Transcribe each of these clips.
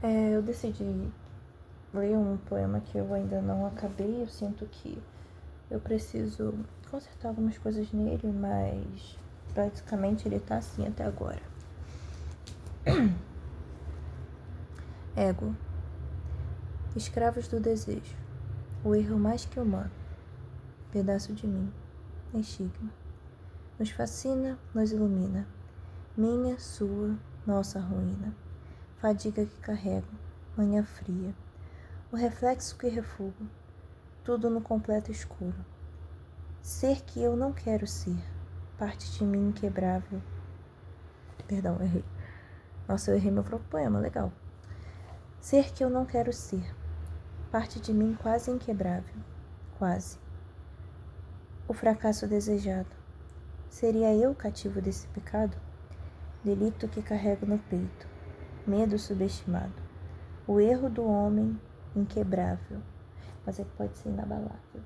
Eu decidi ler um poema que eu ainda não acabei. Eu sinto que eu preciso consertar algumas coisas nele, mas basicamente ele tá assim até agora. Ego. Escravos do desejo. O erro mais que humano. Pedaço de mim. Estigma. Nos fascina, nos ilumina. Minha, sua, nossa ruína. Fadiga que carrego. Manhã fria. O reflexo que refugo. Tudo no completo escuro. Ser que eu não quero ser. Parte de mim inquebrável. Perdão, errei. Nossa, eu errei meu próprio poema, legal. Ser que eu não quero ser. Parte de mim quase inquebrável. Quase. O fracasso desejado. Seria eu cativo desse pecado? Delito que carrego no peito. Medo subestimado. O erro do homem inquebrável. Mas é que pode ser inabalável.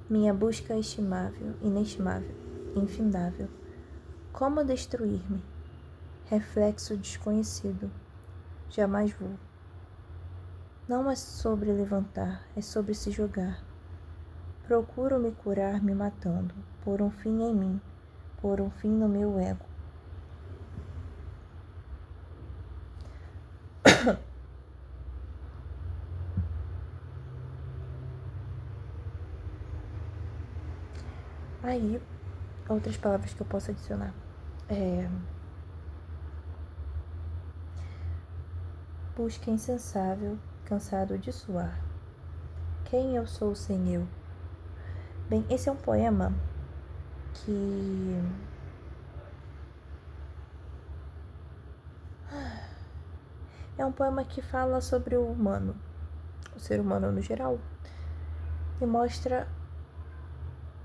Minha busca é estimável, inestimável, infindável. Como destruir-me? Reflexo desconhecido. Jamais vou. Não é sobre levantar, é sobre se jogar. Procuro me curar me matando, pôr um fim em mim, pôr um fim no meu ego. Aí, outras palavras que eu posso adicionar. Busca insensável, cansado de suar. Quem eu sou sem eu? Bem, esse é um poema que fala sobre o humano, o ser humano no geral, e mostra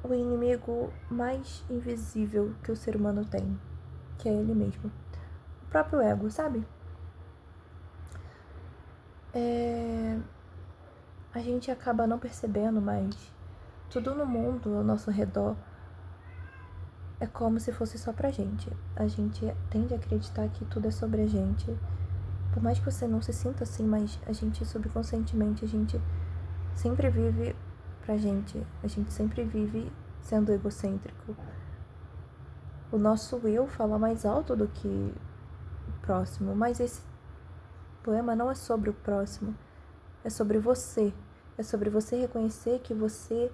o inimigo mais invisível que o ser humano tem, que é ele mesmo, o próprio ego, sabe? A gente acaba não percebendo, mas tudo no mundo ao nosso redor é como se fosse só pra gente. A gente tende a acreditar que tudo é sobre a gente. Por mais que você não se sinta assim, mas a gente subconscientemente, a gente sempre vive pra gente. A gente sempre vive sendo egocêntrico. O nosso eu fala mais alto do que o próximo, mas esse poema não é sobre o próximo, é sobre você. É sobre você reconhecer que você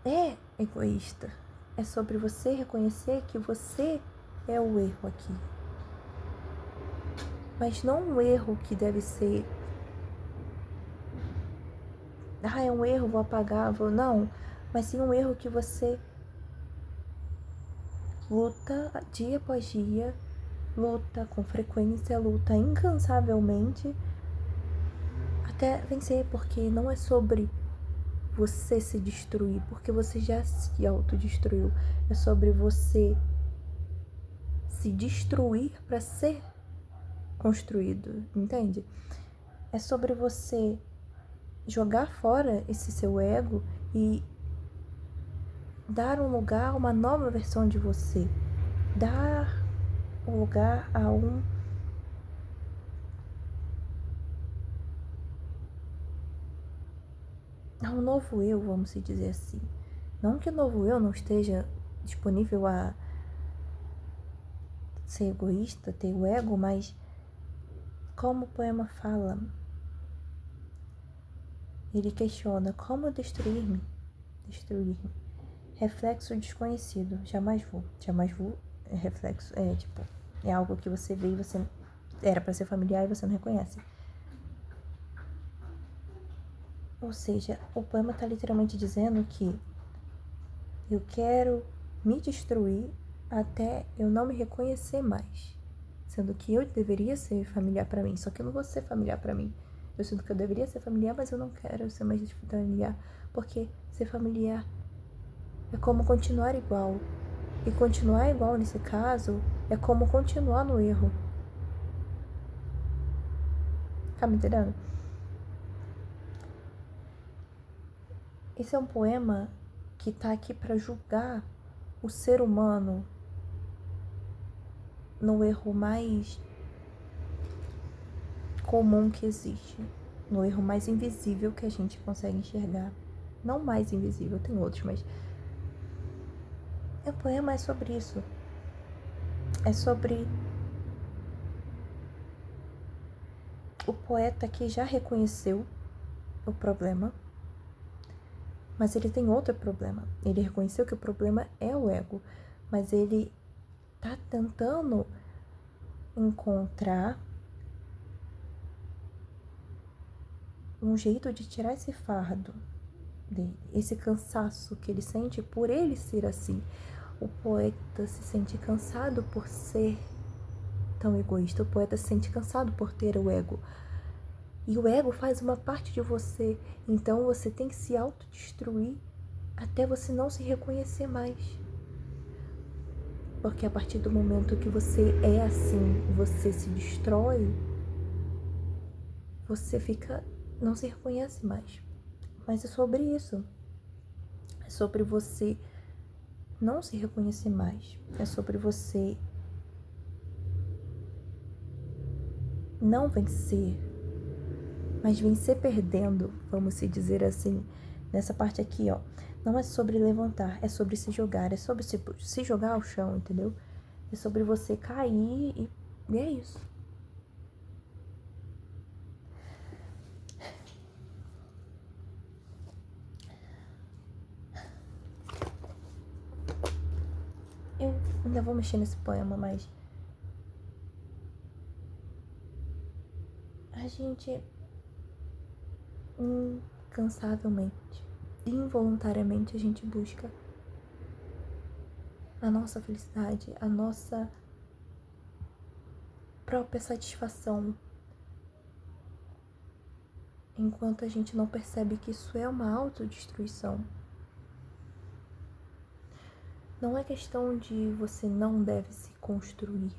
é egoísta. É sobre você reconhecer que você é o erro aqui. Mas não um erro que deve ser... é um erro, vou apagar, vou... Não, mas sim um erro que você luta dia após dia, luta com frequência, luta incansavelmente até vencer, porque não é sobre você se destruir, porque você já se autodestruiu. É sobre você se destruir para ser construído, entende? É sobre você jogar fora esse seu ego e dar um lugar a uma nova versão de você. Dar um lugar a um novo eu, vamos dizer assim. Não que o novo eu não esteja disponível a ser egoísta, ter o ego, mas como o poema fala, ele questiona: como destruir-me? Destruir-me. Reflexo desconhecido. Jamais vou. Jamais vou é reflexo. É algo que você vê e você era para ser familiar e você não reconhece. Ou seja, o poema está literalmente dizendo que eu quero me destruir até eu não me reconhecer mais. Sendo que eu deveria ser familiar para mim, só que eu não vou ser familiar para mim. Eu sinto que eu deveria ser familiar, mas eu não quero ser mais familiar, porque ser familiar é como continuar igual. E continuar igual nesse caso é como continuar no erro. Tá me entendendo? Esse é um poema que está aqui para julgar o ser humano no erro mais comum que existe, no erro mais invisível que a gente consegue enxergar. Não mais invisível, tem outros, mas o poema é sobre isso. É sobre o poeta que já reconheceu o problema, mas ele tem outro problema. Ele reconheceu que o problema é o ego, mas ele tá tentando encontrar um jeito de tirar esse fardo dele, esse cansaço que ele sente por ele ser assim. O poeta se sente cansado por ser tão egoísta, o poeta se sente cansado por ter o ego. E o ego faz uma parte de você, então você tem que se autodestruir até você não se reconhecer mais. Porque a partir do momento que você é assim, você se destrói, você não se reconhece mais. Mas é sobre isso. É sobre você não se reconhecer mais. É sobre você não vencer, mas vencer perdendo, vamos se dizer assim. Nessa parte aqui, ó, não é sobre levantar, é sobre se jogar, é sobre se jogar ao chão, entendeu? É sobre você cair e é isso. Eu ainda vou mexer nesse poema, mas a gente incansavelmente, involuntariamente a gente busca a nossa felicidade, a nossa própria satisfação, enquanto a gente não percebe que isso é uma autodestruição. Não é questão de você não deve se construir,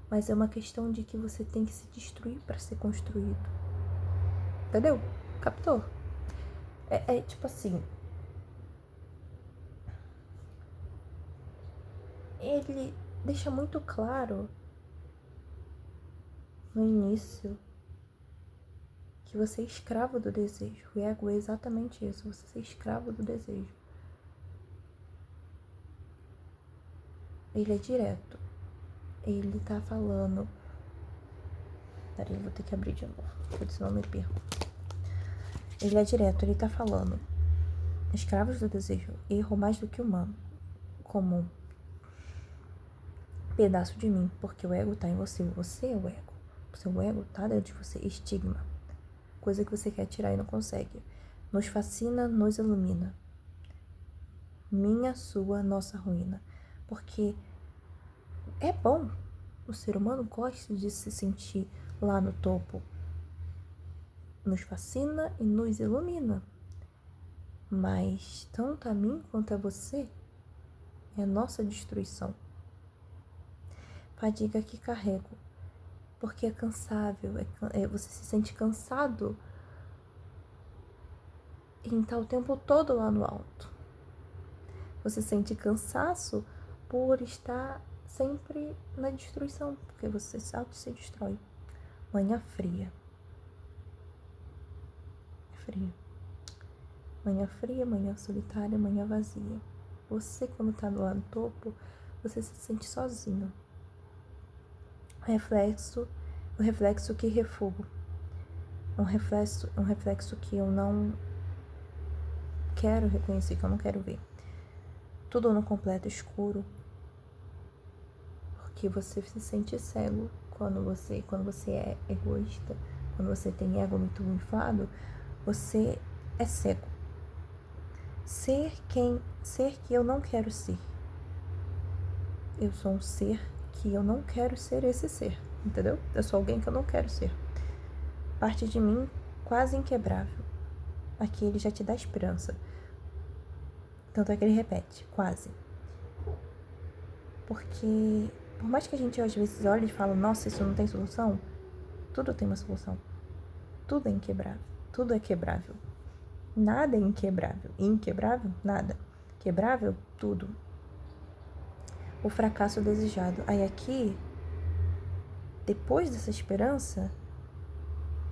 mas é uma questão de que você tem que se destruir para ser construído. Entendeu? Captou? É tipo assim, ele deixa muito claro no início que você é escravo do desejo. O ego é exatamente isso, você é escravo do desejo. Ele é direto. Ele tá falando... Peraí, eu vou ter que abrir de novo, porque senão eu me perco. Ele é direto, ele tá falando: escravos do desejo, erro mais do que humano, comum. Pedaço de mim, porque o ego tá em você, você é o ego. O seu ego tá dentro de você, estigma. Coisa que você quer tirar e não consegue. Nos fascina, nos ilumina. Minha, sua, nossa ruína. Porque é bom, o ser humano gosta de se sentir lá no topo. Nos fascina e nos ilumina. Mas tanto a mim quanto a você é a nossa destruição. Fadiga que carrego, porque é cansável, você se sente cansado em estar o tempo todo lá no alto. Você sente cansaço por estar sempre na destruição, porque você se destrói. Manhã fria. Fria. Manhã fria, manhã solitária, manhã vazia. Você, quando tá lá no topo, você se sente sozinho. O reflexo que refugo. Um reflexo que eu não quero reconhecer, que eu não quero ver. Tudo no completo escuro. Porque você se sente cego quando você é egoísta, quando você tem ego muito inflado, você é cego. Ser que eu não quero ser. Eu sou um ser que eu não quero ser esse ser, entendeu? Eu sou alguém que eu não quero ser. Parte de mim quase inquebrável. Aqui ele já te dá esperança. Tanto é que ele repete, quase. Porque por mais que a gente às vezes olhe e fale, nossa, isso não tem solução, tudo tem uma solução. Tudo é inquebrável, tudo é quebrável. Nada é inquebrável. Inquebrável? Nada. Quebrável? Tudo. O fracasso desejado. Aí aqui, depois dessa esperança,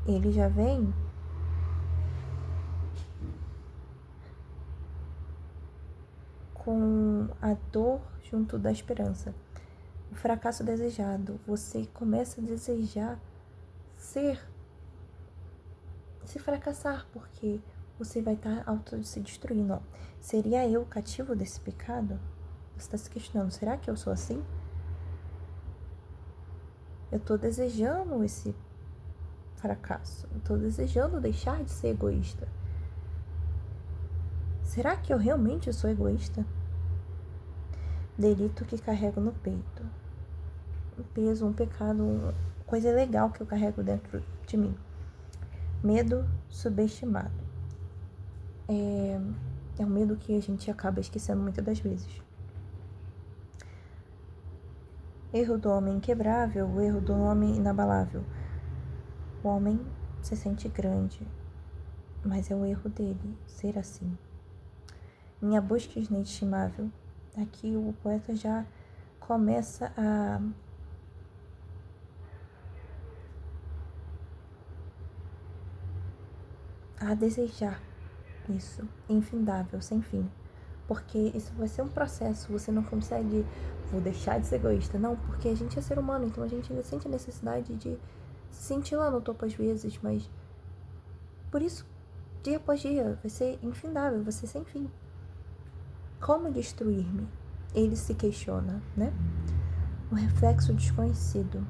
ele já vem com a dor junto da esperança. O fracasso desejado. Você começa a desejar se fracassar, porque você vai estar se destruindo. Ó. Seria eu cativo desse pecado? Você está se questionando, será que eu sou assim? Eu estou desejando esse fracasso. Eu estou desejando deixar de ser egoísta. Será que eu realmente sou egoísta? Delito que carrego no peito. Um peso, um pecado, coisa legal que eu carrego dentro de mim. Medo subestimado. É um medo que a gente acaba esquecendo muitas das vezes. Erro do homem inquebrável, o erro do homem inabalável. O homem se sente grande, mas é o erro dele ser assim. Minha busca inestimável. Aqui o poeta já começa a desejar isso, infindável, sem fim. Porque isso vai ser um processo, você não consegue, vou deixar de ser egoísta. Não, porque a gente é ser humano, então a gente ainda sente a necessidade de se sentir lá no topo às vezes, mas por isso, dia após dia, vai ser infindável, vai ser sem fim. Como destruir-me? Ele se questiona, né? O reflexo desconhecido.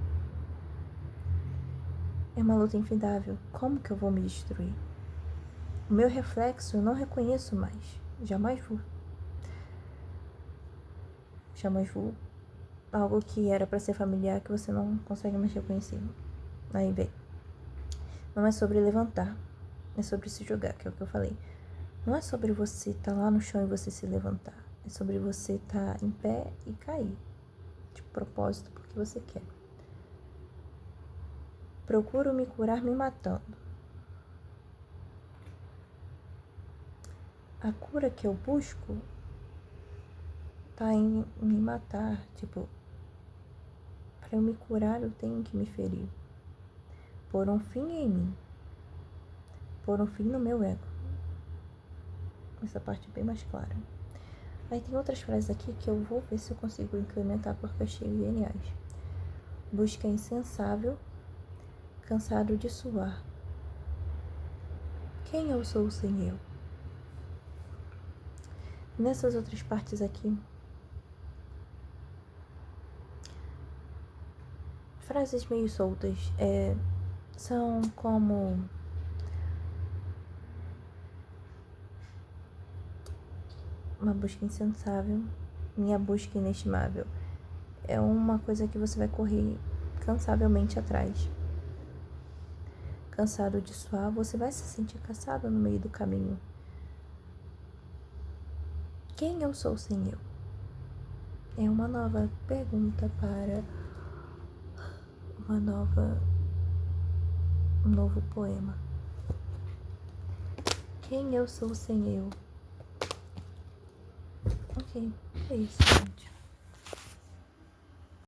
É uma luta infindável. Como que eu vou me destruir? O meu reflexo eu não reconheço mais. Jamais vou. Algo que era para ser familiar que você não consegue mais reconhecer. Aí vem. Não é sobre levantar. É sobre se jogar, que é o que eu falei. Não é sobre você estar lá no chão e você se levantar. É sobre você estar em pé e cair. De propósito, porque você quer. Procuro me curar me matando. A cura que eu busco tá em me matar. Tipo, para eu me curar eu tenho que me ferir. Pôr um fim em mim. Pôr um fim no meu ego. Essa parte é bem mais clara. Aí tem outras frases aqui que eu vou ver se eu consigo incrementar porque eu achei geniais. Busca insensável, cansado de suar. Quem eu sou sem eu? Nessas outras partes aqui, frases meio soltas, são como uma busca insensável, minha busca inestimável. É uma coisa que você vai correr cansavelmente atrás. Cansado de suar, você vai se sentir cansado no meio do caminho. Quem eu sou sem eu? É uma nova pergunta para um novo poema. Quem eu sou sem eu? Ok, é isso, gente.